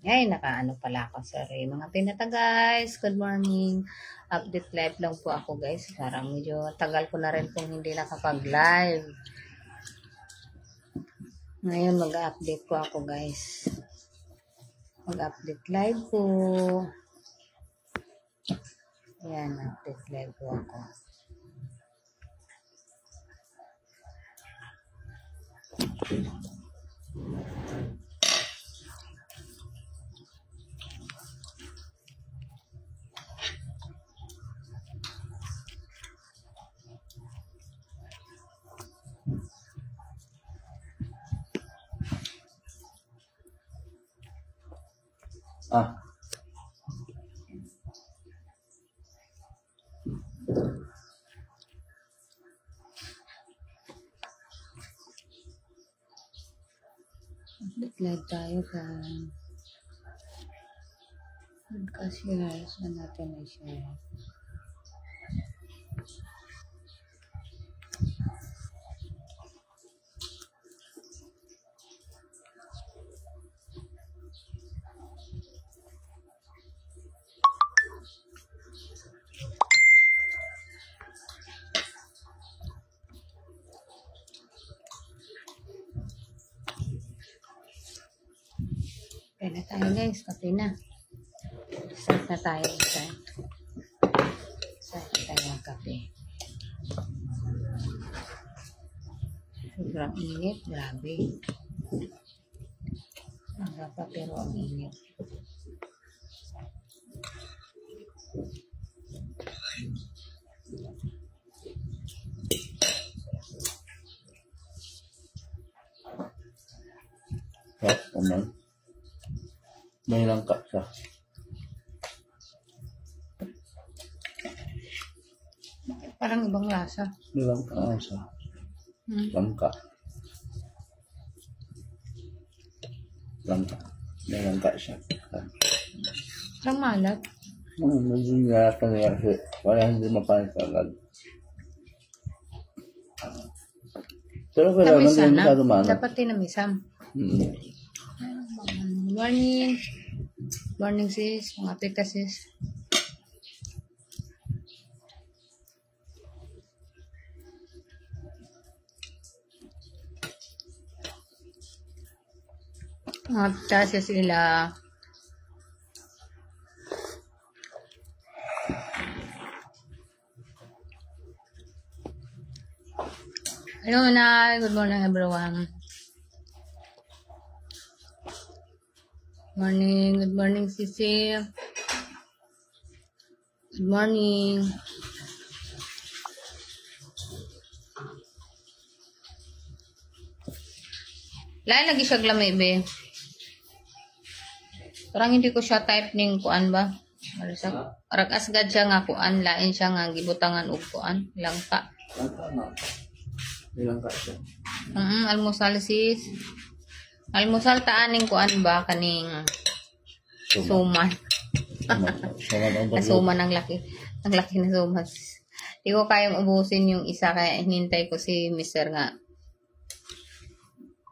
Ay, nakaano pala ako, sorry. Mga pinata guys, good morning. Update live lang po ako guys. Parang medyo tagal ko na rin pong hindi nakapag-live. Ngayon mag-update po ako guys. Mag-update live po. Ayan, update live po ako. Update live tayo guys. Mag-share. Saan natin i-share? Kape na tayo guys. Kape na. Start na tayo. Start na tayo ng kape. Sobrang init. Grabe. Ang pa pero ang init. May langka siya. Parang ibang lasa. May langka siya. Langka. Langka. May langka siya. Parang malat. Medyo nilata niya kasi wala hindi mapanis agad. Pero kailangan hindi masyado malat. Dapat tinamisam. Morning. Morning sis. Mga pika sis. Mga pika sis sila. Hello na. Good morning everyone. Morning. Good morning Sisi. Good morning. Lain lagi siya glamay be. Parang hindi ko siya type ning kuan ba? Arag asgad siya nga kuan, lain siya nga gibutangan og kuan, langka. Langka siya. Almusal sis. Almusal taaning kuan ba kaning suman. Suman ang laki. Ang laki na suman. Di ko kayang ubusin yung isa kaya hinintay ko si Mr. nga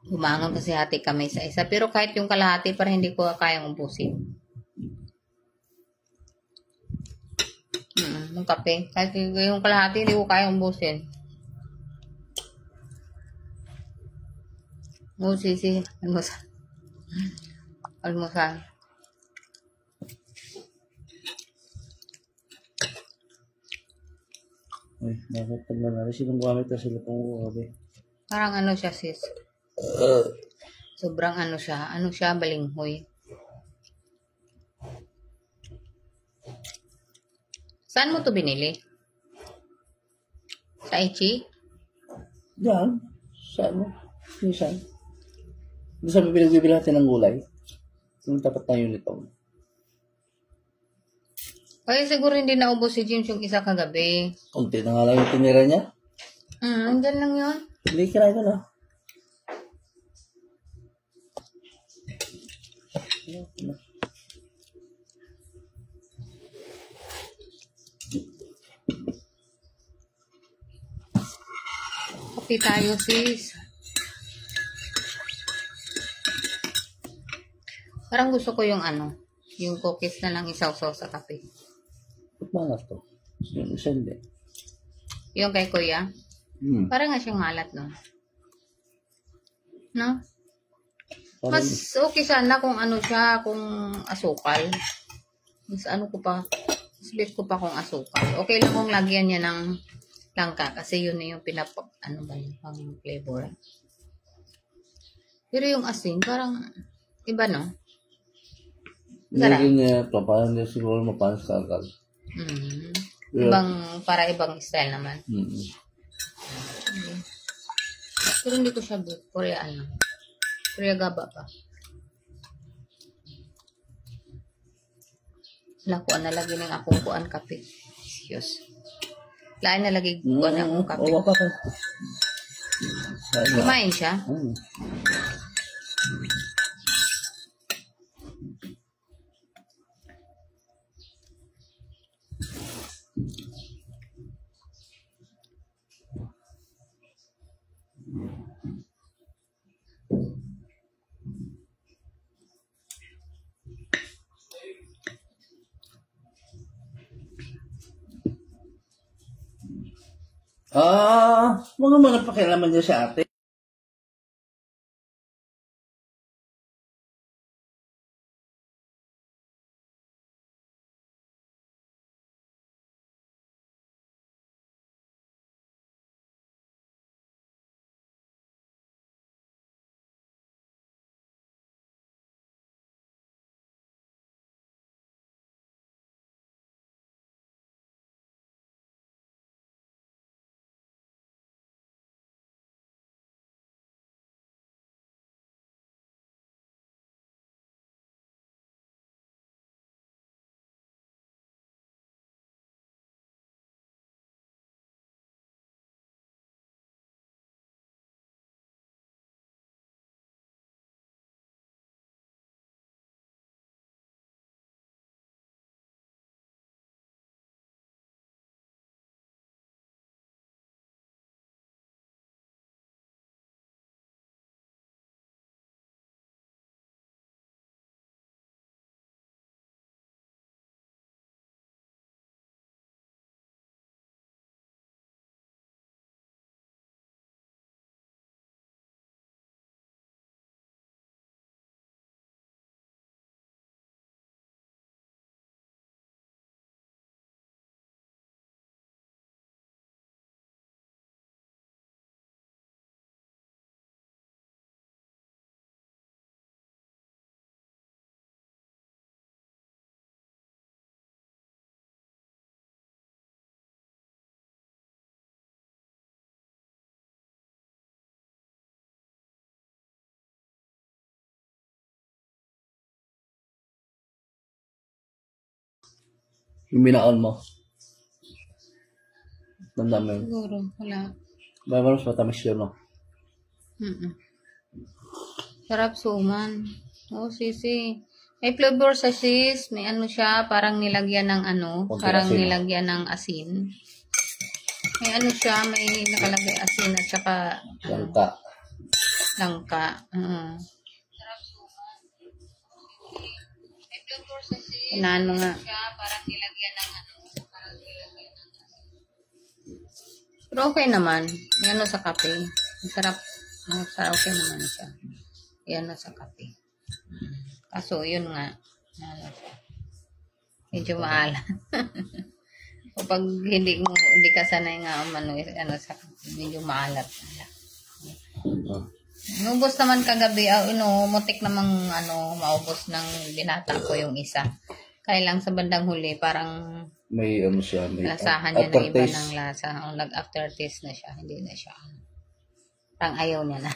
bumangon kasi hati kami sa isa. Pero kahit yung kalahati para hindi ko kayang ubusin. Yung kape. Kahit yung kalahati hindi ko kayang ubusin. Sisi, almusal. Almusal. Ay, bakit pag nanari silang gamit na sila pang uwabi? Parang ano siya sis. Sobrang ano siya, balinghoy. Saan mo to binili? Sa Ichi? Yan. Saan mo? Minsan. Hindi sabi pinagbibili natin ng gulay. Yung tapat na uniform. Kaya siguro hindi naubos si James yung isa kagabi. Kunti na nga lang yung tinira niya. Andyan lang yun. Hindi kirain ka na. Kape tayo sis. Parang gusto ko yung ano, yung cookies na lang isaw-saw sa kape. Ba't malas to? Yung isa hindi. Yung kay kuya, parang nga siyang malat, no? No? Parang, Mas okay sana kung ano siya, kung asukal. Mas ano ko pa, split ko pa kung asukal. Okay lang kung lagyan niya ng langka kasi yun na yung ano ba yun, pang flavor. Pero yung asin, parang iba, no? Sarap. nilagyan niya ito, parang niya siguro mapanas ka agad. Para ibang style naman. Pero hindi ko siya book. Korea ano. Korea gaba pa. Lakuan na lagi ng akong kuan kape. Excuse. Lain na lagi kuan akong kape. Oo, pa. Kumain siya? Mga pakialaman niya sa ate. Yung binaon mo. Damdamin. Siguro. Wala. Mas matamis yun, no? Sarap suman. Oh, sisi. May flavor sa sis. May ano siya. Parang nilagyan ng ano. Konti Parang asin, nilagyan ng asin. May ano siya. May nakalagay asin at saka Langka. langka. Sarap suman. May flavor sa sis. Inaano nga. Parang nilagyan ng ano. Parang nilagyan ng asin. Pero okay naman. May ano sa kape. Masarap. Okay naman siya. Yan na sa kape. Kaso, yun nga. Ano siya. Medyo maalat. Kapag hindi ka sanay nga ano sa kape, medyo maalat. Inubos naman kagabi. Mutik namang maubos ng binata ko yung isa. Kaya lang sa bandang huli, parang May ano siya. May lasahan niya na iba ng lasa. Nag-aftertaste na siya. Hindi na siya. Parang ayaw niya na.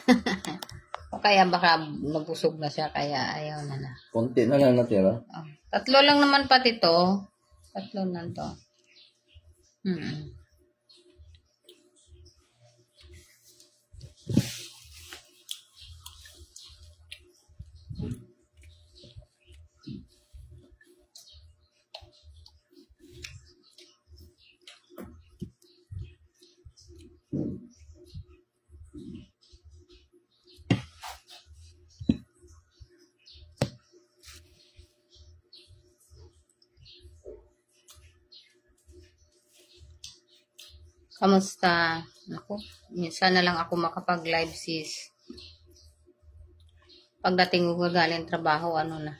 O kaya baka nabusog na siya, kaya ayaw na. Konti na lang natira. Tatlo lang naman pati to. Tatlo lang to. Kamusta? Naku, minsan na lang ako makapag-live sis. Pagdating ko galing trabaho, ano na,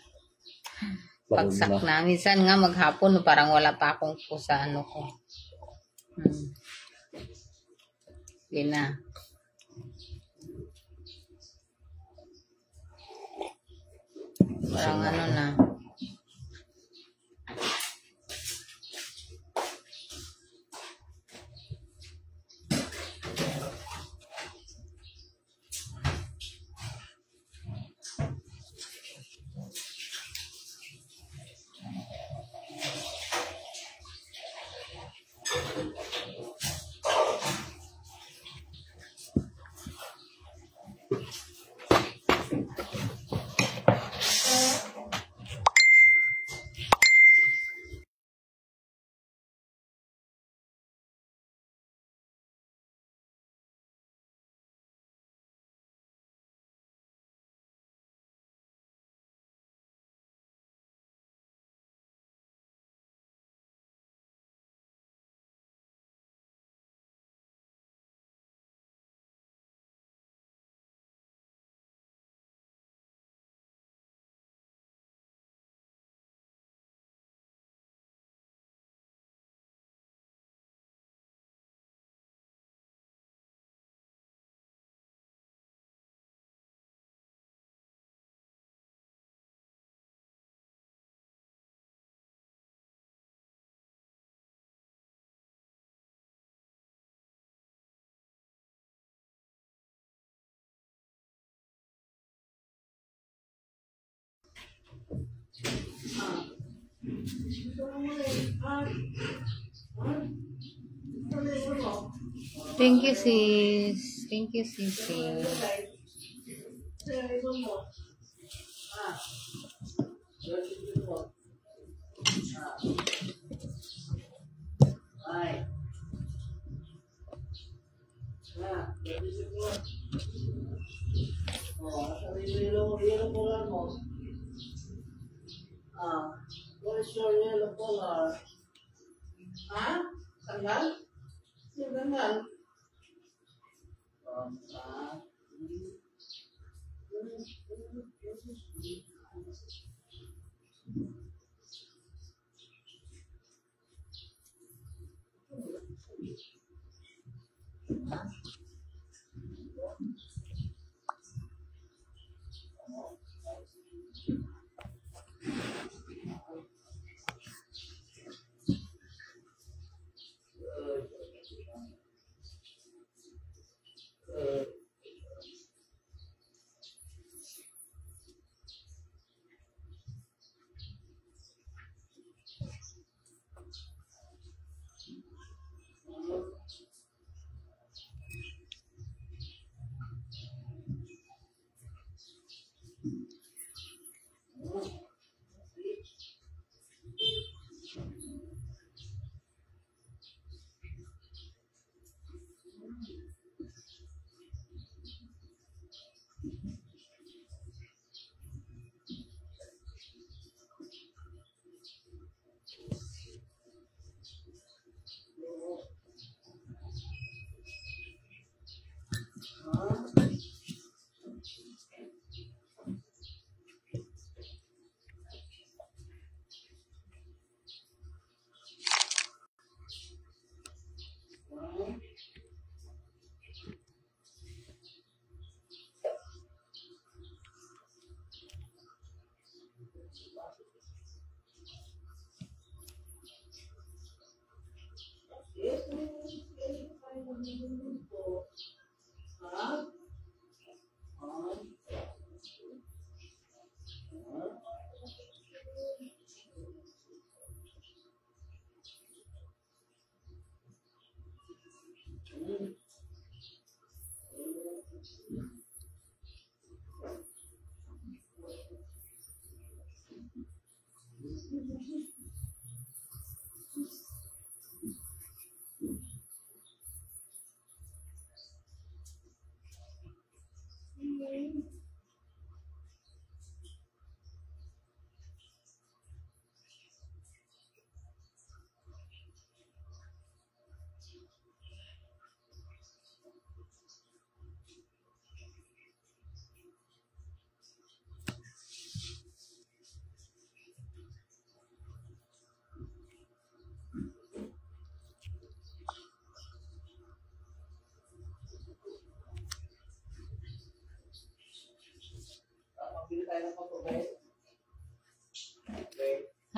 pagsak na. Minsan nga maghapon, parang wala pa akong sa ano ko. Hindi na. Parang ano na. Thank you, sis. Thank you, sis. What is your yellow color? Ha? Sandal? Yung sandal?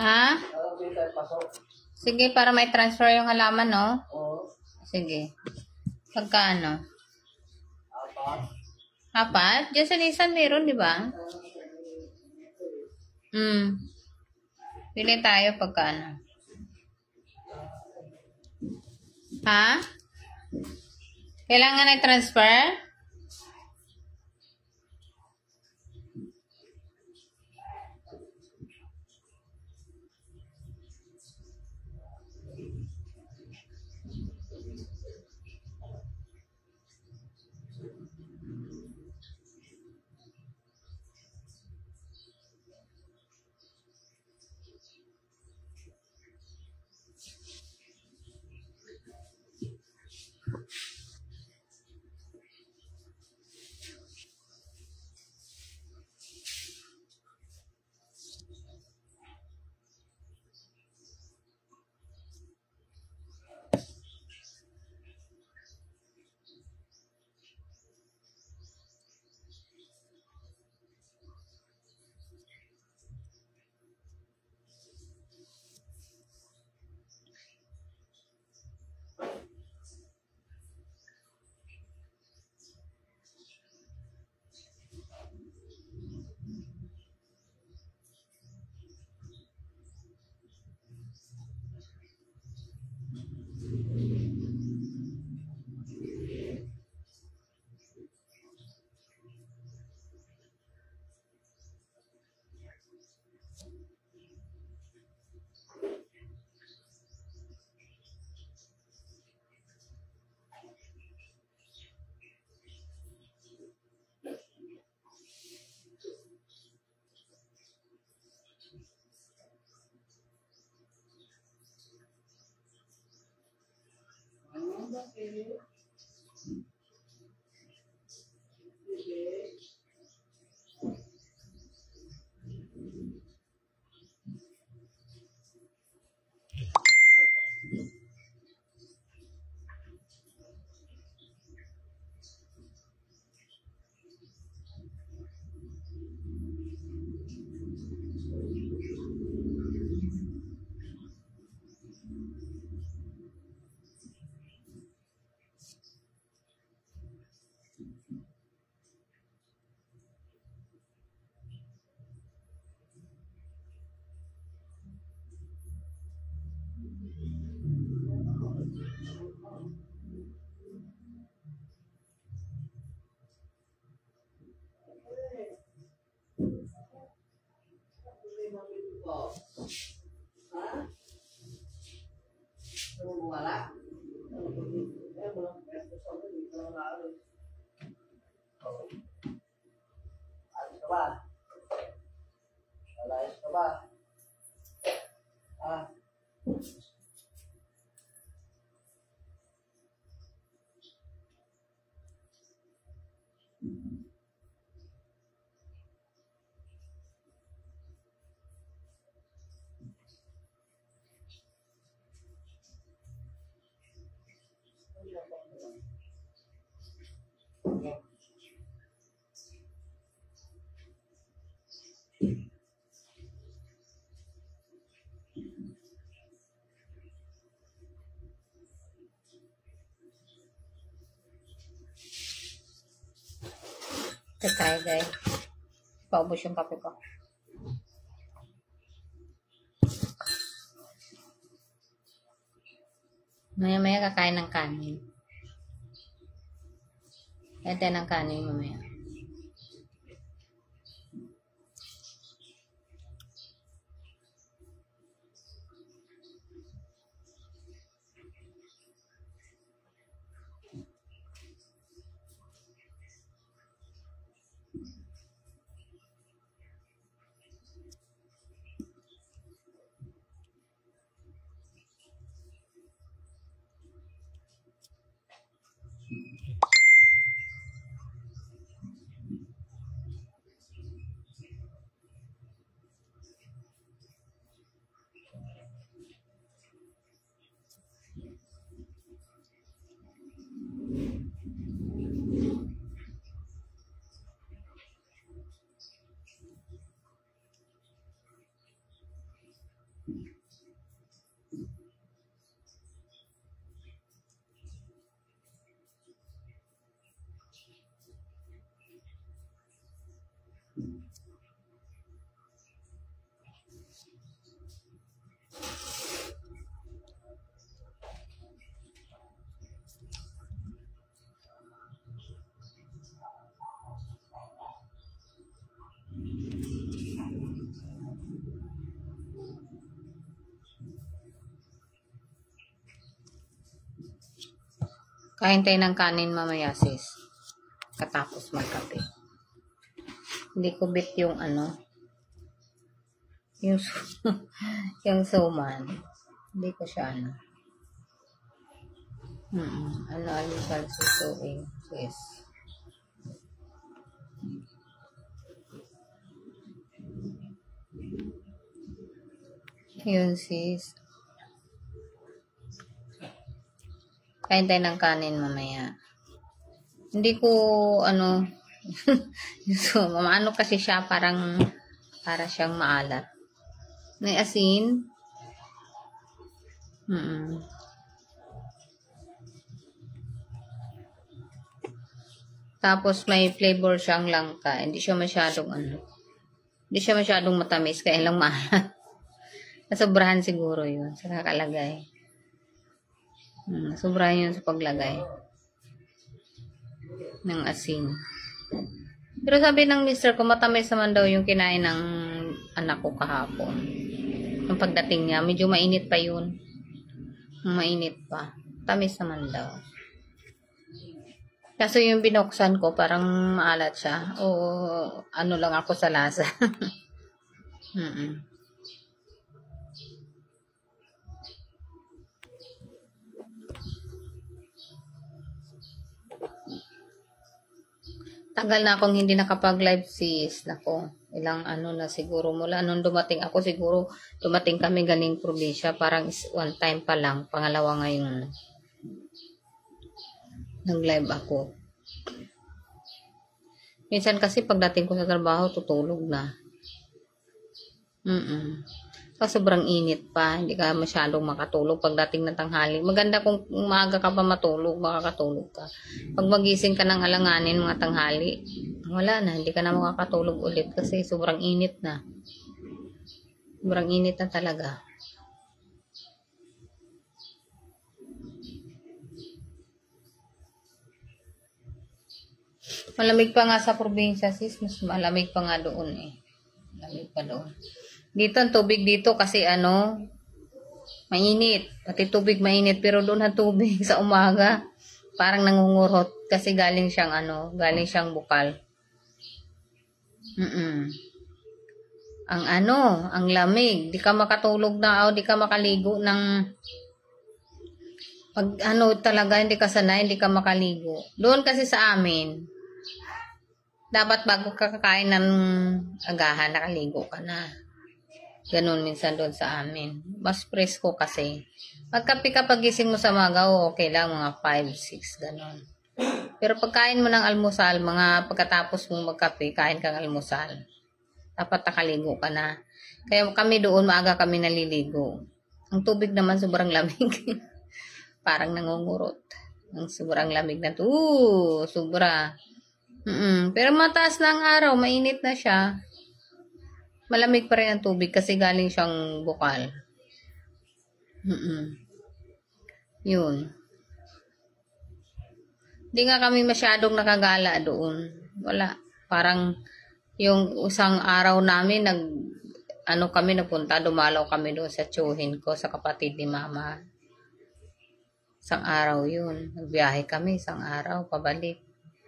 Ha? Sige, para may transfer yung halaman, no? Oo. Sige. Pagkaano? Apat? Diyan sa Nissan meron, di ba? Pili tayo pagkaano. Ha? Kailangan ay transfer? Ito tayo, guys. Paubos yung kape ko. Maya-maya kakain ng kanin. Ito ng kanin mamaya. Kain tayo ng kanin mamaya, sis. Katapos magkape. Hindi ko bit yung yung, yung suman. Hindi ko siya almusal susuin. Yes. Yun, sis. Kain tayo ng kanin mamaya. Hindi ko, so, kasi siya, para siyang maalat. May asin. Tapos may flavor siyang langka. Hindi siya masyadong matamis, kaya lang maalat. Nasobrahan siguro yun sa kakalagay. Sobrahan yun sa paglagay ng asin. Pero sabi ng mister ko, matamis naman daw yung kinain ng anak ko kahapon. Yung pagdating niya, medyo mainit pa yun. Mainit pa. Tamis naman daw. Kaso yung binuksan ko, parang maalat siya. O ano lang ako sa lasa. Tagal na akong hindi nakapag-live, sis. Nako, ilang na siguro mula nung dumating ako, siguro dumating kami galing probinsya, parang one time pa lang, pangalawa ngayon nag-live ako. Minsan kasi pagdating ko sa trabaho, tutulog na. So, sobrang init pa, hindi ka masyadong makatulog pagdating ng tanghali. Maganda kung umaga ka pa matulog, makakatulog ka. Pag magising ka ng alanganin mga tanghali, wala na, hindi ka na makakatulog ulit kasi sobrang init na. Sobrang init na talaga. Malamig pa nga sa probinsya, sis. Mas malamig pa nga doon eh. Malamig pa doon. Dito ang tubig dito kasi mainit. Pati tubig mainit, pero doon ang tubig sa umaga parang nangungurot kasi galing siyang bukal. Ang lamig, di ka makatulog na o di ka makaligo ng pag talaga hindi ka sanay, hindi ka makaligo. Doon kasi sa amin, dapat bago ka kakain ng agahan, nakaligo ka na. Ganun minsan doon sa amin. Mas presko kasi. Pagkape ka pagising mo sa maga, okay lang, mga 5, 6, ganun. Pero pagkain mo ng almusal, mga pagkatapos mong magkape, kain kang almusal. Dapat nakaligo ka na. Kaya kami doon, maaga kami naliligo. Ang tubig naman sobrang lamig. Parang nangungurot. Ang sobrang lamig na to. Sobra. Pero mataas na ang araw, mainit na siya. Malamig pa rin ang tubig kasi galing siyang bukal. Yun. Hindi nga kami masyadong nakagala doon. Wala. Parang yung isang araw namin, dumalaw kami doon sa tsuhin ko, sa kapatid ni mama. Isang araw yun. Nagbiyahe kami, isang araw, pabalik.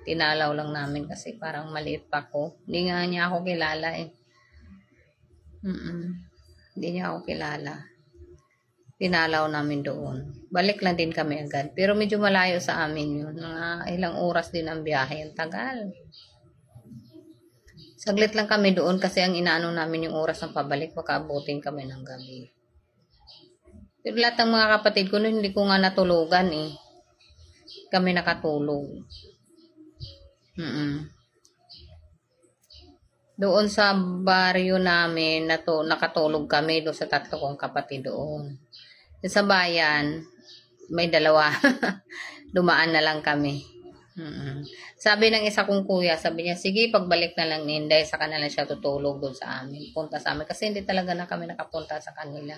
Tinalaw lang namin kasi parang maliit pa ko. Hindi nga niya ako kilala eh. Hindi niya ako kilala. Tinalaw namin doon. Balik lang din kami agad. Pero medyo malayo sa amin yun. Mga ilang oras din ang biyahe. Ang tagal. Saglit lang kami doon kasi ang inaano namin yung oras ng pabalik. Makaabutin kami ng gabi. Pero lahat ng mga kapatid ko, hindi ko nga natulugan eh. Kami nakatulog. Doon sa baryo namin, nakatulog kami doon sa 3 kong kapatid doon. Sa bayan, may 2. Dumaan na lang kami. Sabi ng isa kong kuya, sabi niya, sige, pagbalik na lang ni Inday, saka na lang siya tutulog doon sa amin. Punta sa amin. Kasi hindi talaga na kami nakapunta sa kanila.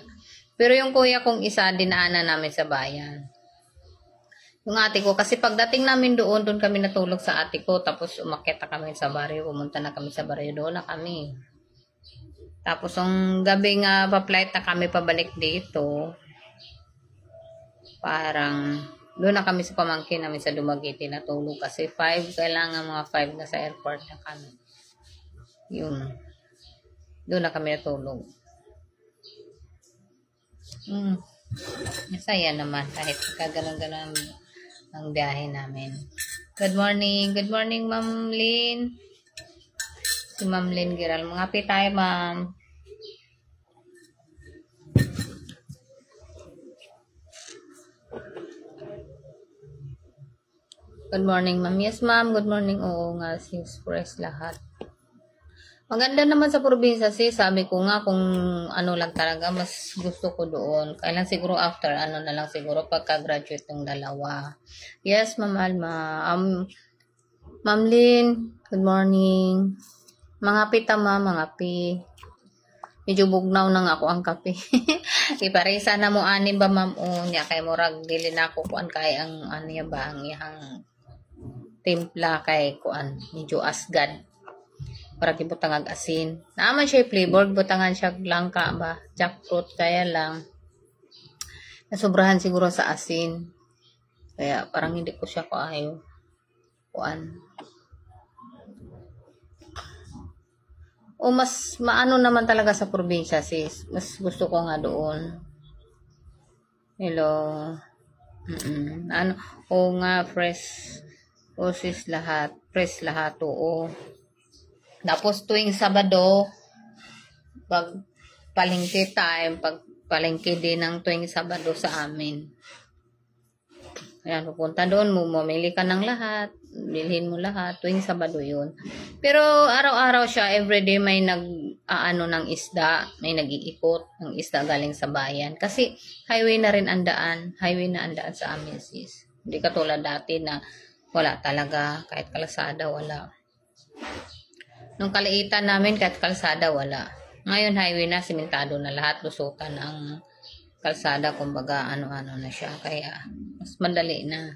Pero yung kuya kong isa, dinaanan namin sa bayan. Yung ate ko, kasi pagdating namin doon kami natulog sa ate ko, tapos umakyat na kami sa baryo, pumunta na kami sa baryo, doon na kami. Tapos yung gabi nga, pa-flight na kami pabalik dito, parang Doon na kami sa pamangkin namin sa Dumaguete natulog kasi 5, kailangan mga 5 na sa airport na kami. Yun. Doon na kami natulog. Masaya naman kahit kaganon-ganon ang biyahe namin. Good morning. Good morning, Ma'am Lynn. Si Ma'am Lynn Giral. Mga tayo, Ma'am. Good morning, Ma'am. Yes, Ma'am. Good morning. Oo nga, sis. Press lahat. Maganda naman sa probinsya, sis. Sabi ko nga kung ano lang talaga, mas gusto ko doon. Kailan siguro after, ano na lang siguro, pagka-graduate ng dalawa. Yes, Ma'am Alma. Ma'am Lynn, good morning. Mga pita, Ma'am. Mga pi. Medyo bugnaw nang ako ang kape. Iparisa na mo anim ba, Ma'am? O, niya kay murag dili na ako kuan kay ang ano ya ba, ang iyang timpla kay kuan medyo asgad para kibutang asin. Naaman siya flavor, butangan siya langka ba, jackfruit kaya lang nasobrahan siguro sa asin. Kaya parang hindi ko siya kaayo kuan. O mas maano naman talaga sa probinsya, sis. Mas gusto ko nga doon. Hello. Ano, o nga fresh. O sis lahat. Fresh lahat, oo. Tapos tuwing Sabado, pag palengke time, pag palengke din ng tuwing Sabado sa amin. Ayan, pupunta doon mo, mamili ka ng lahat, bilhin mo lahat, tuwing Sabado yun. Pero araw-araw siya, everyday may nag-aano ng isda, may nag-iikot ng isda galing sa bayan. Kasi highway na rin ang daan, highway na ang daan sa amin, sis. Hindi katulad dati na wala talaga, kahit kalsada, wala. Nung kaliitan namin, kahit kalsada, wala. Ngayon, highway na, simentado na lahat, lusutan ang kalsada, kumbaga, ano-ano na siya. Kaya, mas madali na.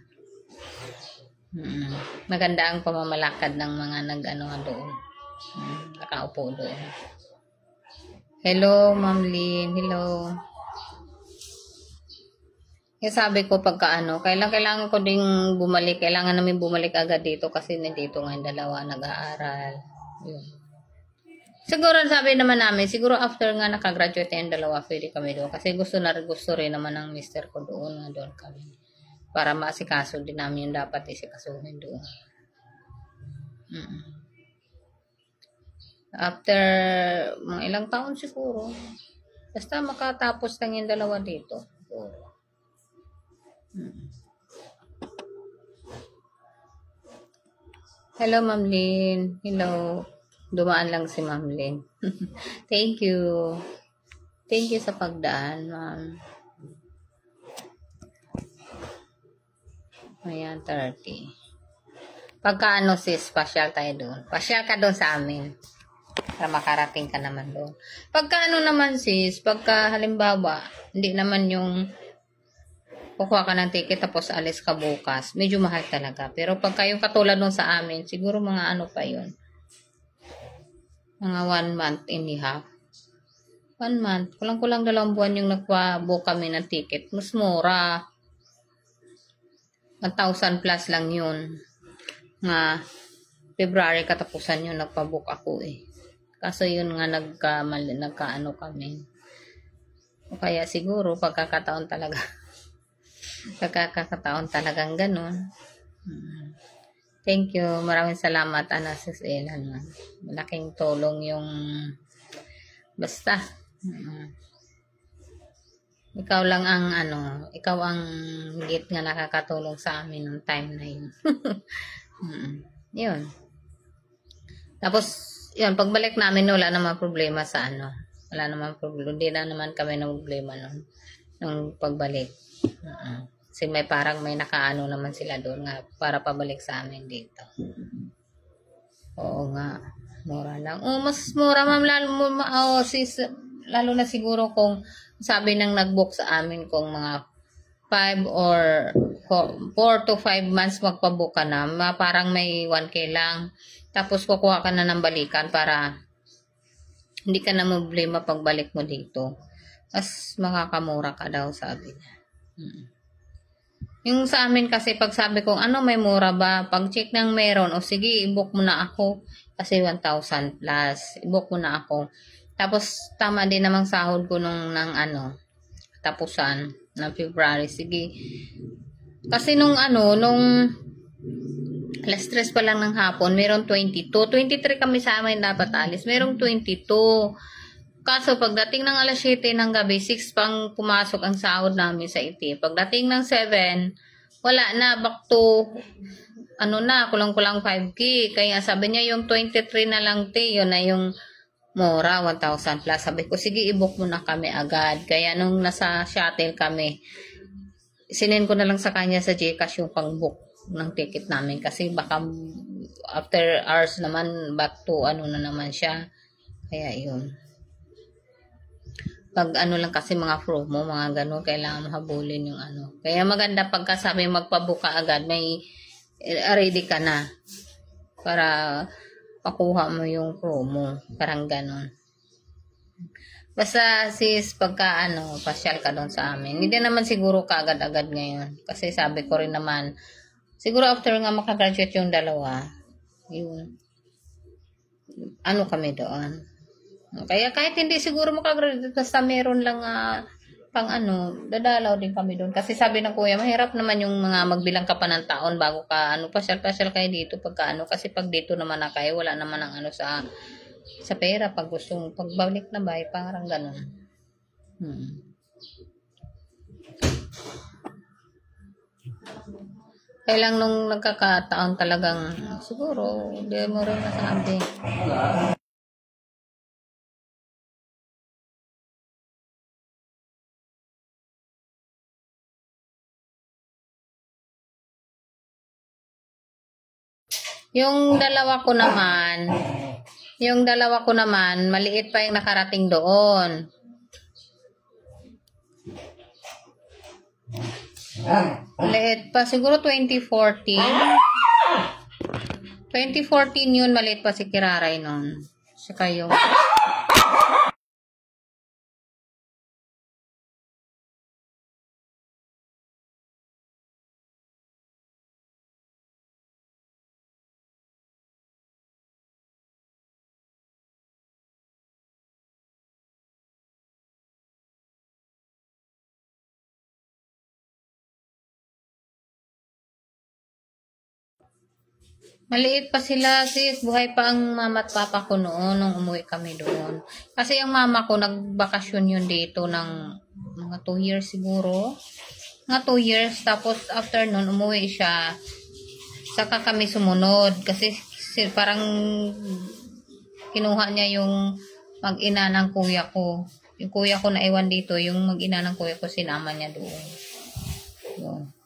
Maganda ang pamamalakad ng mga nag-ano doon. Nakaupo doon. Hello, Ma'am Lynn. Hello. Kaya sabi ko pagka kailangan ko ding bumalik. Kailangan namin bumalik agad dito kasi nandito nga yung dalawa nag-aaral. Yun. Siguro sabi naman namin, siguro after nga nakagraduate yung dalawa, pwede kami doon. Kasi gusto rin naman ng mister ko doon. Nga doon kami. Para maasikaso din namin yung dapat isikasuhin doon. After mga ilang taon siguro. Basta makatapos lang yung dalawa dito. Siguro. Hello, Ma'am Lynn. Hello. Dumaan lang si Ma'am Lynn. Thank you. Thank you sa pagdaan, Ma'am. Ayan, 30. Pagka sis, pasyal tayo doon. Pasyal ka doon sa amin. Para makarating ka naman doon. Pagka naman sis, pagka halimbawa, hindi naman yung kukuha ka ng ticket tapos alis ka bukas. Medyo mahal talaga. Pero pagka yung katulad nung sa amin, siguro mga pa yun. Mga 1 month and a half. 1 month. Kulang-kulang 2 buwan yung nagpa-book kami ng ticket. Mas mura. 1,000 plus lang yun. Nga, February katapusan yun nagpa-book ako eh. Kaso yun nga nagkaano kami. O kaya siguro pagkakataon talaga. Pagkakataon talagang ganun. Thank you. Maraming salamat, Sis Elan. Malaking tulong yung basta. Ikaw lang ang ikaw ang higit nga nakakatulong sa amin ng time na yun. Yun. Tapos, yun, pagbalik namin, wala naman problema sa Wala naman problema. Hindi na naman kami na problema nung pagbalik. Kasi parang may nakaano naman sila doon nga para pabalik sa amin dito. Oo nga. Mura lang. Mas mura, ma'am. Lalo na siguro kung sabi nang nag-book sa amin kung mga 5 or 4 to 5 months magpabook ka na. Parang may 1K lang. Tapos kukuha ka na ng balikan para hindi ka na problema pagbalik mo dito. Mas makakamura ka daw, sabi niya. Yung sa amin kasi pag sabi kong ano may mura ba, pag check ng meron, o sige, i-book mo na ako. Kasi 1,000 plus, i-book mo na ako. Tapos tama din namang sahod ko nung ng ano, tapusan ng February. Sige. Kasi nung alas 3 pa lang ng hapon, merong 22. 23 kami sa amin dapat alis. Merong 22. Kaso pagdating ng alas 7 ng gabi, 6 pang pumasok ang sahod namin sa IT. Pagdating ng 7, wala na, back to, kulang-kulang 5K. Kaya sabi niya yung 23 na lang, yun na yung mura, 1,000 plus. Sabi ko, sige, i-book mo na kami agad. Kaya nung nasa shuttle kami, sinend ko na lang sa kanya sa Gcash yung pang-book ng ticket namin. Kasi baka after hours naman, back to na naman siya. Kaya yun. Pag lang kasi mga promo, mga gano'n, kailangan mahabulin yung Kaya maganda pagka sabi magpabuka agad, may ready ka na para makuha mo yung promo. Parang gano'n. Basta sis, pagka pasyal ka doon sa amin. Hindi naman siguro kaagad-agad ngayon. Kasi sabi ko rin naman, siguro after nga makagraduate yung dalawa, yun, kami doon. Kaya kahit hindi siguro makagraduate, basta meron lang dadalaw din kami doon. Kasi sabi ng kuya, mahirap naman yung mga magbilang ka pa ng taon bago ka, pasyal-pasyal kayo dito pagka kasi pag dito naman na kayo, wala naman ang sa pera pag gustong pagbalik na ba, parang gano'n. Kaya lang nung nagkakataon talagang, siguro, hindi mo rin nasabi. Yung dalawa ko naman, maliit pa yung nakarating doon. Maliit pa, siguro 2014. 2014 yun, maliit pa si Kiraray noon. Saka yung maliit pa sila, sis. Buhay pa ang mama at papa ko noon nung umuwi kami doon. Kasi yung mama ko nagbakasyon yun dito ng mga 2 years siguro. Mga 2 years. Tapos after nun, umuwi siya. Saka kami sumunod. Kasi parang kinuha niya yung mag-ina ng kuya ko. Yung kuya ko na iwan dito, yung mag-ina ng kuya ko, sinama niya doon. Yun.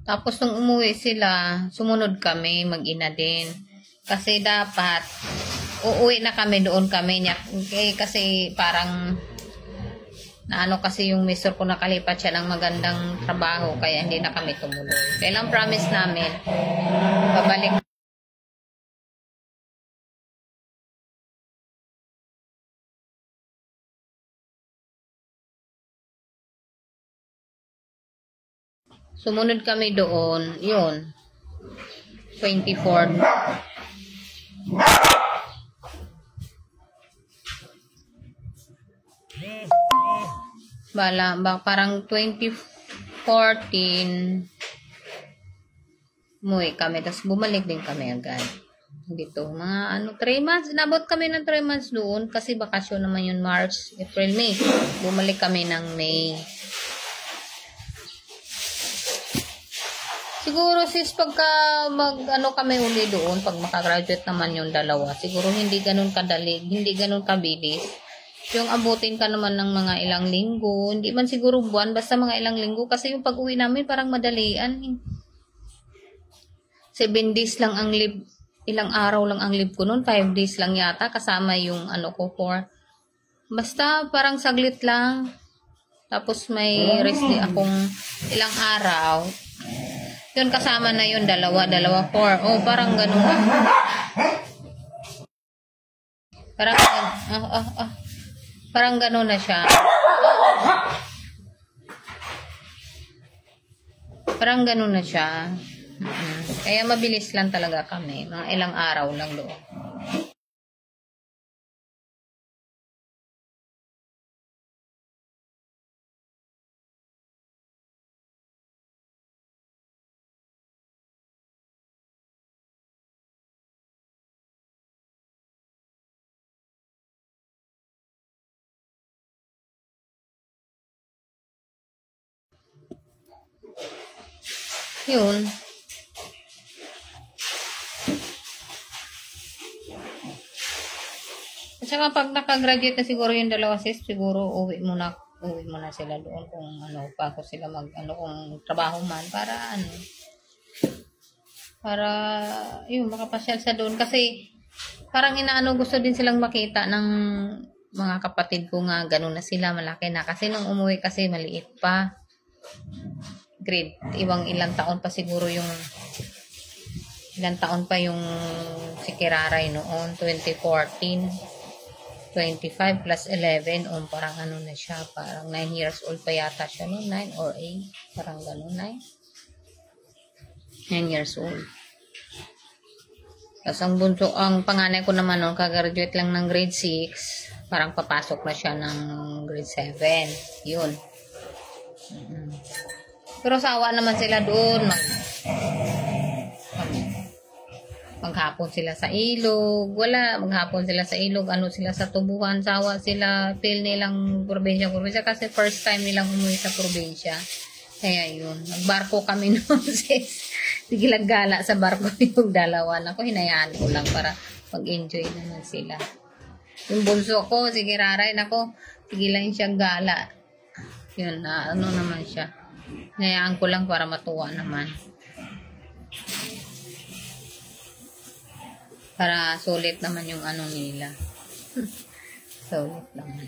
Tapos nung umuwi sila, sumunod kami, mag-ina din. Kasi dapat, uuwi na kami doon kami. Kasi parang, kasi yung mister ko nakalipat siya ng magandang trabaho, kaya hindi na kami tumuloy. Kailang promise namin, babalik. Sumunod kami doon, yun, 24. Parang 2014, umuwi kami, tapos bumalik din kami agad. Dito, mga 3 months, inabot kami ng 3 months doon, kasi bakasyon naman yun, March, April, May. Bumalik kami ng May. Siguro sis, pagka kami uli doon, pag makagraduate naman yung dalawa, siguro hindi ganun kadali, hindi ganun kabilis. Yung abutin ka naman ng mga ilang linggo, hindi man siguro buwan, basta mga ilang linggo, kasi yung pag-uwi namin parang madalian. 7 days lang ang leave, ilang araw lang ang leave ko noon, 5 days lang yata, kasama yung ko 4. Basta parang saglit lang. Tapos may rest day akong ilang araw. Yun, kasama na yun, dalawa, 4. Oh, parang ganun. Parang ganun na siya. Parang ganun na siya. Kaya mabilis lang talaga kami. Mga ilang araw lang doon. Yun. At saka pag nakagraduate na siguro yung dalawa sis, siguro uwi muna sila doon kung ano, bago sila kung trabaho man, para yun, makapasyal sa doon. Kasi parang gusto din silang makita ng mga kapatid ko nga, ganun na sila, malaki na. Kasi nung umuwi kasi maliit pa. Ilang taon pa siguro ilang taon pa yung si Kiraray noon, 2014. 25 plus 11, parang na siya, parang 9 years old pa yata siya noon, 9 or 8, parang ganun, 9 years old. Tapos ang panganay ko naman noon, kagraduate lang ng grade 6, parang papasok na siya ng grade 7, yun. Pero sawa naman sila doon, maghapon sila sa ilog, maghapon sila sa ilog, sila sa tubuhan, sawa sila, feel nilang probinsya, kasi first time nilang umuwi sa probinsya. Kaya yun, nagbarko kami noon, sis. Tigilang gala sa barko yung dalawa. Ako, hinayaan ko lang para mag-enjoy naman sila. Yung bunso ko, si Kiraray, tigilan siyang gala. Yun, naman siya. Hinayaan ko lang para matuwa naman. Para sulit naman yung nila. Sulit naman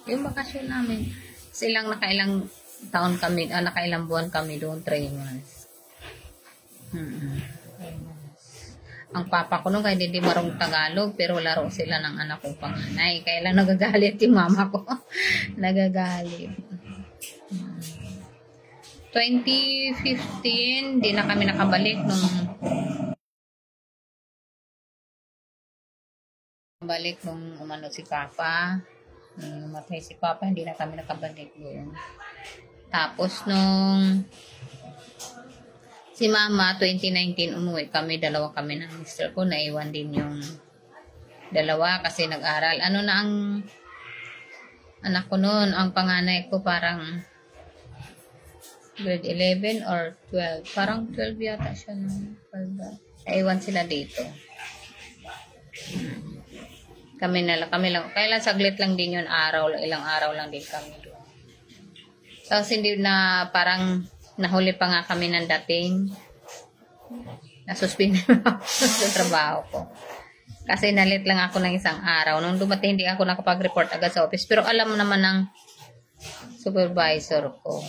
yung bakasyon namin. Silang nakailang taon kami, nakailang buwan kami doon, 3 months. Ang papa ko nung kahit hindi marunong Tagalog, pero laro sila ng anak kong panganay. Kaya lang nagagalit yung mama ko. Nagagalit. 2015, di na kami nakabalik nung umano si Papa. Namatay si Papa, hindi na kami nakabalik doon. Tapos nung si Mama, 2019 umuwi kami, dalawa kami ng mister ko, naiwan din yung dalawa kasi nag-aral. Ang anak ko noon, ang panganay ko parang grade 11 or 12. Parang 12 yata siya noon. Naiwan sila dito. Kami lang. Kailan saglit lang din yun, ilang araw lang din kami doon. Tapos hindi na, parang nahuli pa nga kami ng dating. Nasuspend sa trabaho ko. Kasi nalit lang ako ng isang araw. Nung dumating, hindi ako nakapag-report agad sa office. Pero alam naman ng supervisor ko,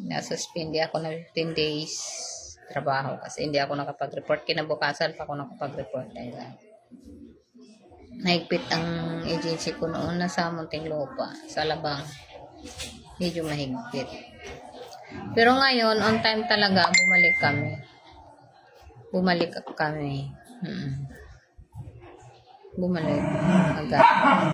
nasuspend ako ng 15 days trabaho. Kasi hindi ako nakapag-report. Kinabukasan pa ako nakapag-report. Mahigpit ang agency ko noon, nasa Muntinlupa, sa Labang. Medyo mahigpit. Pero ngayon, on time talaga, bumalik kami. Bumalik agad.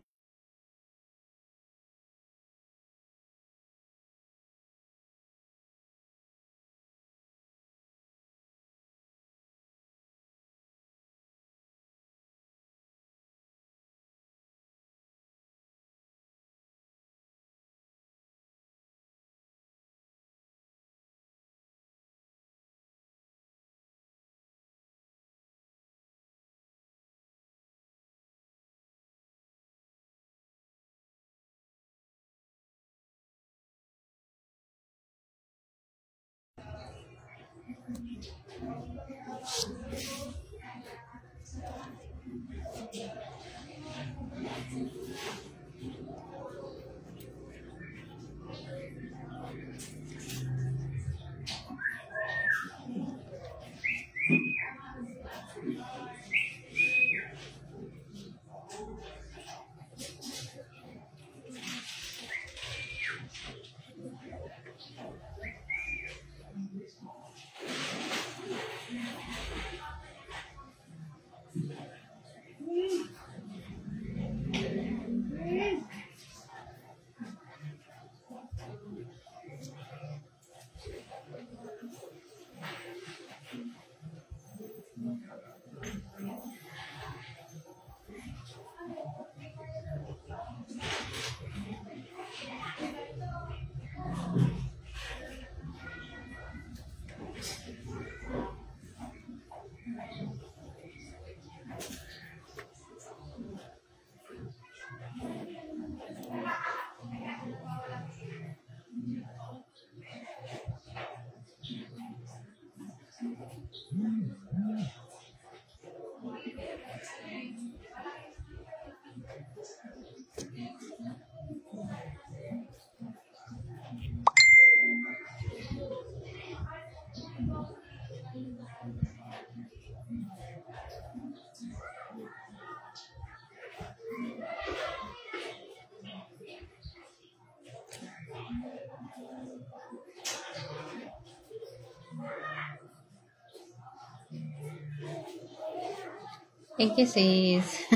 Thank you, sis.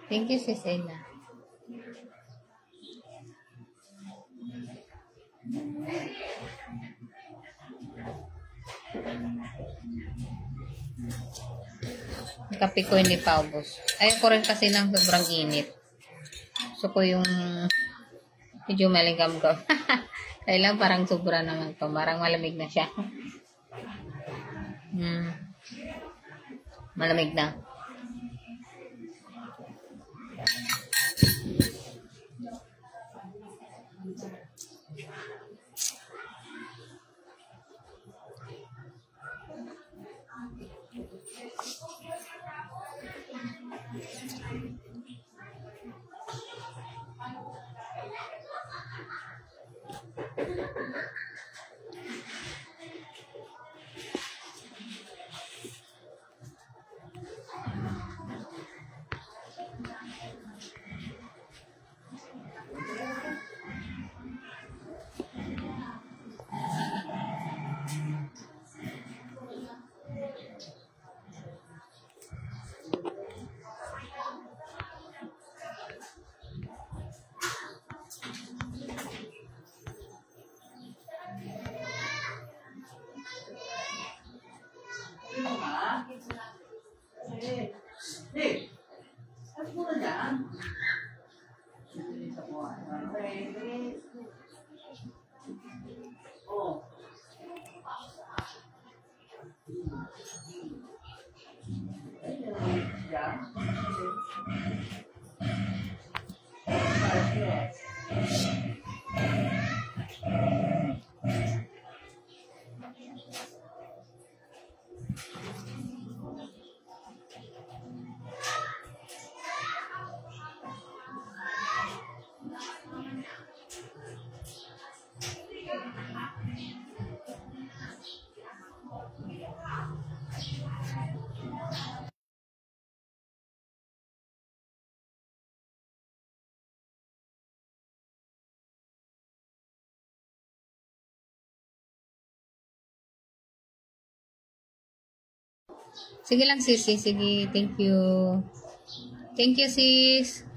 Thank you, sis Ella. Yung kape ko hindi pa ubos. Ayoko rin kasi ng sobrang init. Gusto ko yung medyo malinggam-gam. Kailang parang sobra naman to. Parang malamig na siya. Malamig na. Sige lang, sis. Sige. Thank you. Thank you, sis.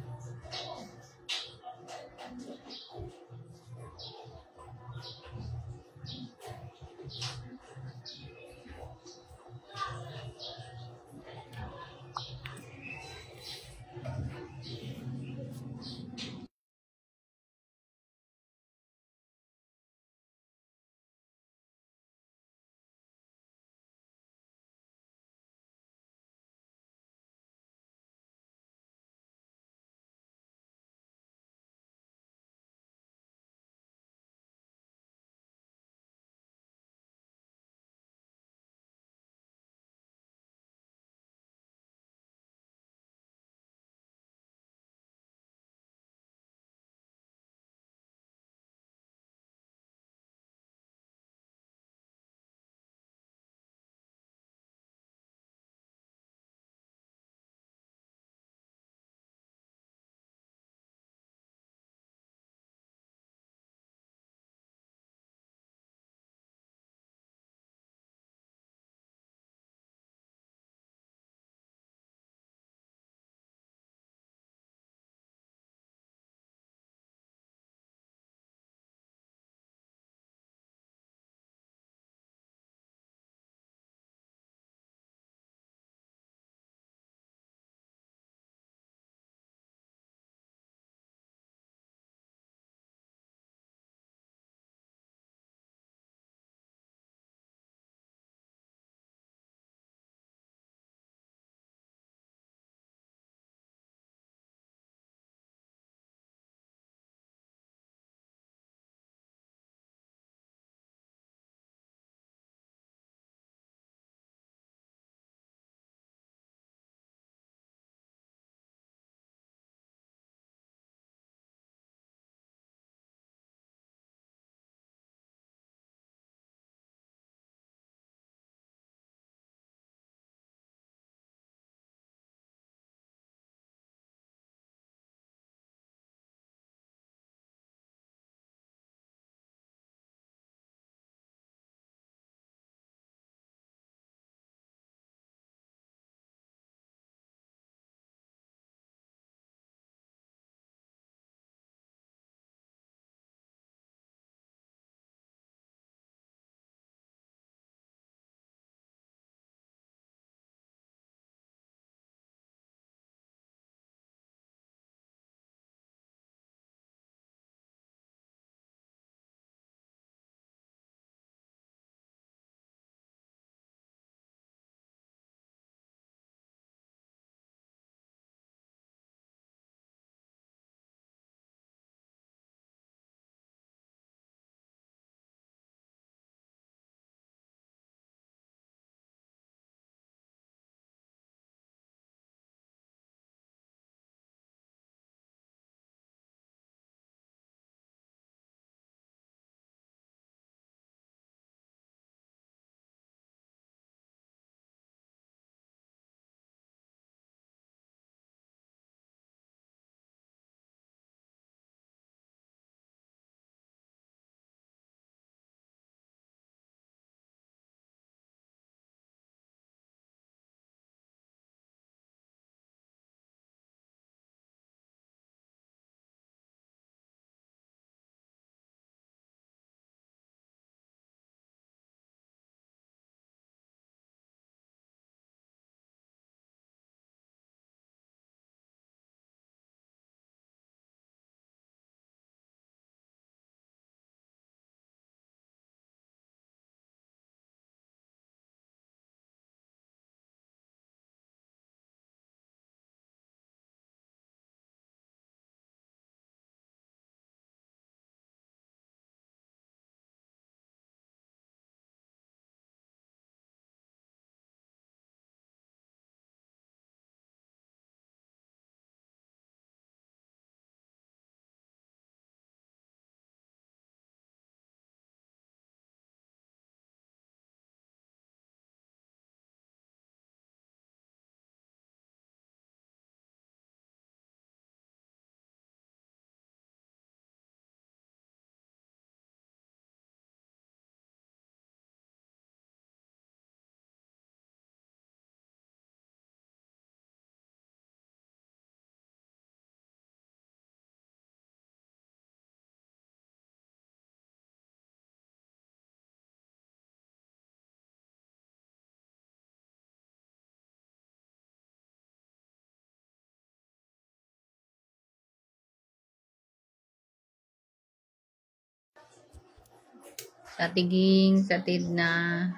Sa tiging, sa tidna.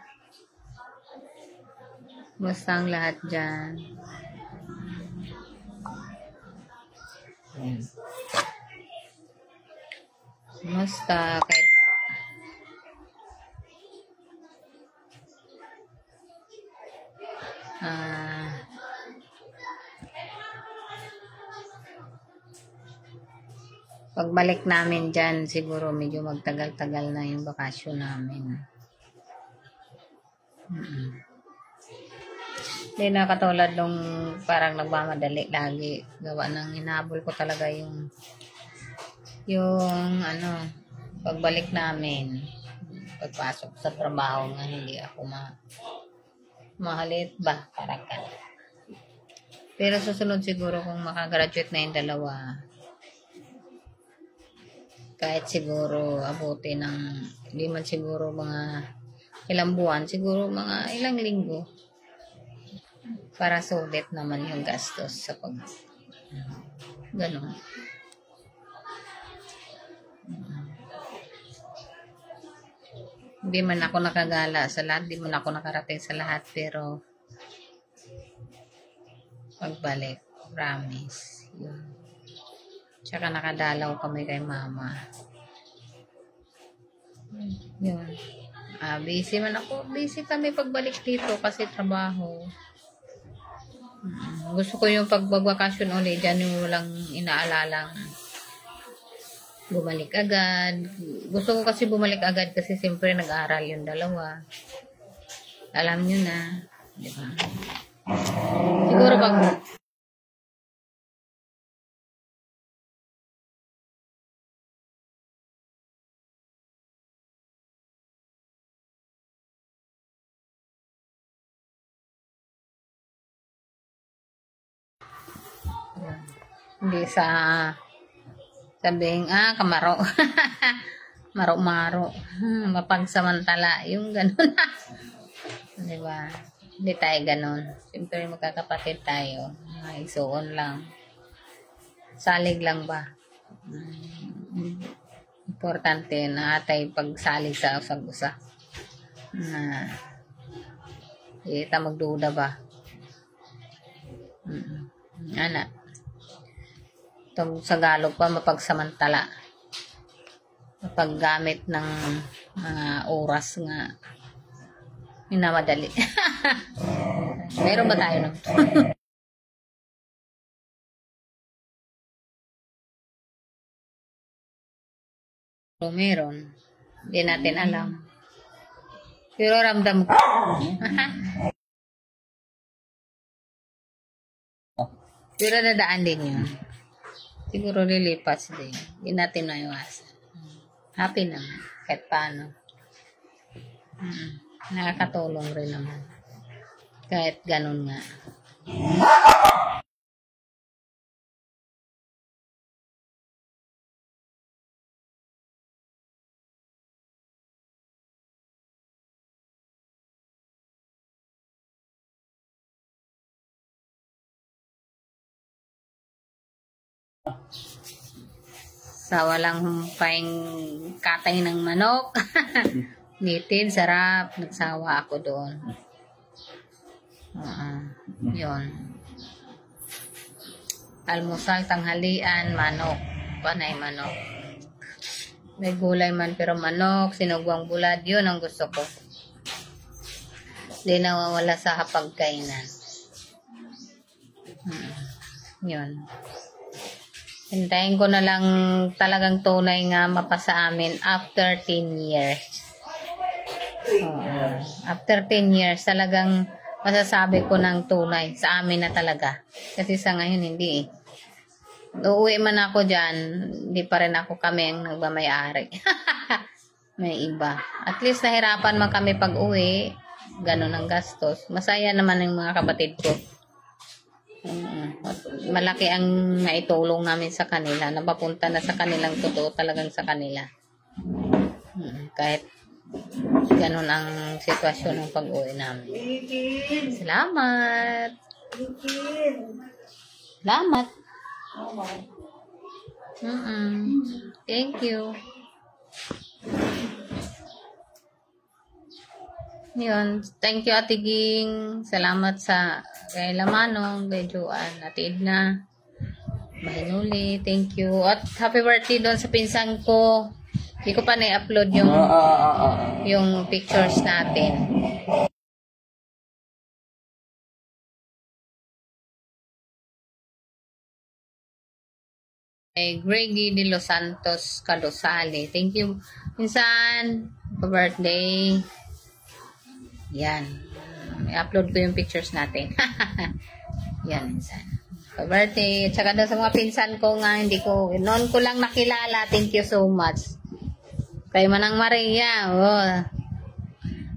Basta ang lahat dyan. Basta kahit pagbalik namin dyan, siguro medyo magtagal-tagal na yung bakasyon namin. Hindi na katulad nung parang nagmamadali lagi. Gawa ng inahabol ko talaga yung pagbalik namin. Pagpasok sa trabaho nga, hindi ako mahalit ba? Parang ka. Pero susunod siguro kung makagraduate na yung dalawa, kahit siguro abuti ng, hindi man siguro mga ilang buwan, siguro mga ilang linggo, para sulit naman yung gastos sa ganun. Hindi man ako nakagala sa lahat, hindi man ako nakarating sa lahat, pero pagbalik, promise, yun. Tsaka nakadalaw kami kay mama. Yun. Busy man ako. Busy kami pagbalik dito kasi trabaho. Gusto ko yung pagbabakasyon ulit dyan yung walang inaalalang bumalik agad. Gusto ko kasi bumalik agad kasi siyempre nag-aaral yung dalawa. Alam nyo na. Diba? Siguro pag hindi sa sabing, kamaro. Maro-maro. Mapagsamantala. Yung ganun. Diba? Hindi tayo ganun. Siyempre magkakapatid tayo. Isuon lang. Salig lang ba? Importante na atay pagsalig sa usag-usa. Kita magduda ba? Ana. Itong sa Tagalog pa, mapagsamantala. Mapaggamit ng mga oras nga minamadali. Meron ba tayo nun? Meron. Hindi natin alam. Pero ramdam ko. Pero nadaan din yun. Siguro lilipas din. Hindi natin maiwasan. Happy naman. Kahit paano. Nakakatulong rin naman. Kahit ganun nga. Sa walang humpayng katay ng manok. Nitin, sarap. Nagsawa ako doon. Yun. Almusal, tanghalian, manok. Panay manok. May gulay man pero manok, sinugwang bulad. Yun ang gusto ko. Hindi nawawala sa hapagkainan. Yun. Hintayin ko na lang talagang tunay nga mapasa amin after 10 years. After 10 years, talagang masasabi ko ng tunay sa amin na talaga. Kasi sa ngayon, hindi eh. Uuwi man ako dyan, hindi pa rin ako kami ang nagmamayari. May iba. At least nahirapan man kami pag uwi. Ganun ang gastos. Masaya naman yung mga kapatid ko. Malaki ang naitulong namin sa kanila. Napapunta na sa kanilang totoo talagang sa kanila. Kahit ganun ang sitwasyon ng pag-uwi namin. Salamat! Salamat! Thank you. Yun. Thank you, Ate Ging. Salamat sa kay Lamanong, kay Joanne, Ate Edna. Mahinuli. Thank you. At happy birthday doon sa pinsan ko. Hindi ko pa na-upload yung pictures natin. Greggy de Los Santos Cadosale. Thank you, pinsan. Happy birthday. Yan. I-upload ko yung pictures natin. Yan, pinsan. Happy birthday. At saka doon sa mga pinsan ko nga, noon ko lang nakilala. Thank you so much. Kay Manang Maria. Oh,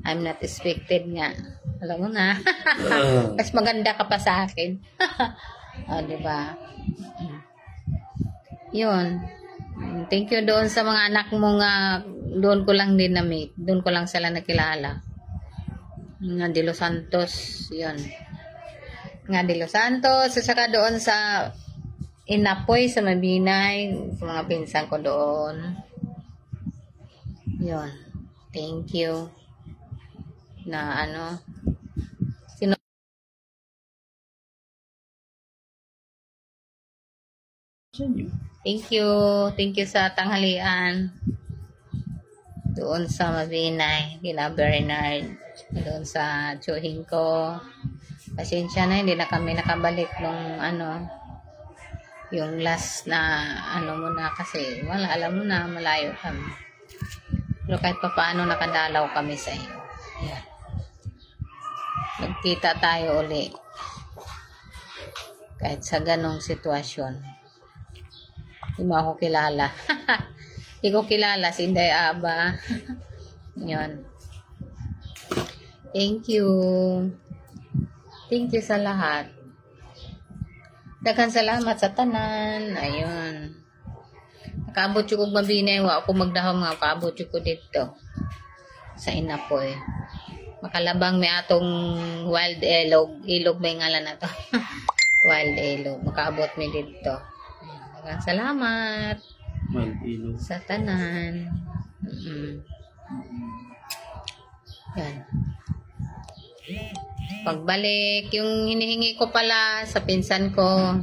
I'm not expected nga. Alam mo na. Mas maganda ka pa sa akin. Oh, diba? Yun. Thank you doon sa mga anak mo nga. Doon ko lang din na-meet. Doon ko lang sila nakilala. Nga de Los Santos. Yun. Nga de Los Santos. At saka doon sa Inapoy, sa Mabinay. Sa mga pinsan ko doon. Yun. Thank you. Na ano. Thank you. Thank you sa tanghalian. Doon sa Mabinay. Kila Bernard. Doon sa tsuhin ko. Pasensya na. Hindi na kami nakabalik nung yung last na muna kasi wala, alam mo na malayo kami. Pero kahit pa paano nakadalaw kami sa iyo. Yan. Magkita tayo uli. Kahit sa ganong sitwasyon. Hindi mo ako kilala. Hindi ko kilala si Inday Aba. Yun. Thank you. Thank you sa lahat. Daghang salamat sa tanan. Ayun. Nakaabot yung kong Mabinay. Wa ako magdahom nga. Nakaabot yung ko dito. Sa Inapoy. Makalabang may atong wild elog. Ilog may ngalan na to. Wild elog. Makaabot may dito. Daghang salamat. Wild elog. Sa tanan. Yan. Pagbalik, yung hinihingi ko pala sa pinsan ko,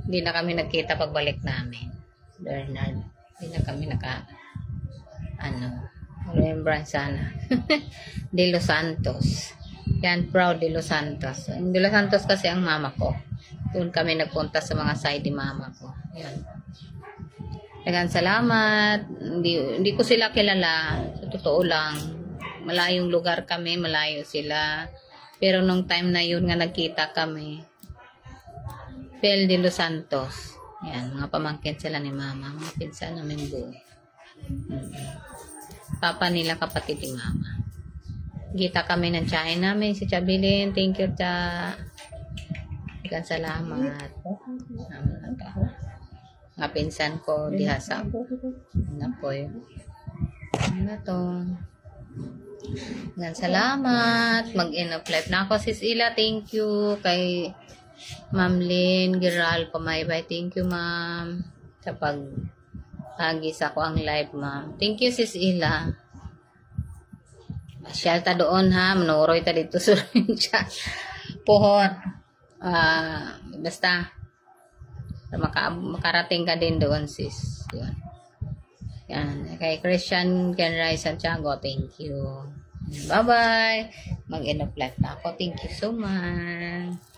hindi na kami nagkita pagbalik namin. Bernard, hindi na kami remembrance sana. De Los Santos. Yan, proud de Los Santos. De Los Santos kasi ang mama ko. Doon kami nagpunta sa mga side ni mama ko. Yan. Daghang salamat. Hindi ko sila kilala. Sa totoo lang. Malayong lugar kami, malayo sila. Pero nung time na yun nga nagkita kami, Pel de Los Santos. Yan, mga pamangkin sila ni mama. Mga pinsan namin buo. Papa nila kapatid ni mama. Kita kami ng tiyahin namin, si Chabilin. Thank you, Cha. Daghang salamat. Mga pinsan ko, dihasa. Napoy. Ano to? Daghang salamat. Mag-end of life na ako, Sis Ila. Thank you. Kay Ma'am Lynn Giral Pamaybay. Thank you, ma'am. Sa pag-agis ako ang live, ma'am. Thank you, Sis Ila. Masyal ta doon, ha. Manuroy ta dito sa pohon. Basta makarating ka din doon, sis. Yun. Yan. Kay Christian Kenray Santiago, thank you. Bye-bye. Mag-end of life na ako. Thank you so much.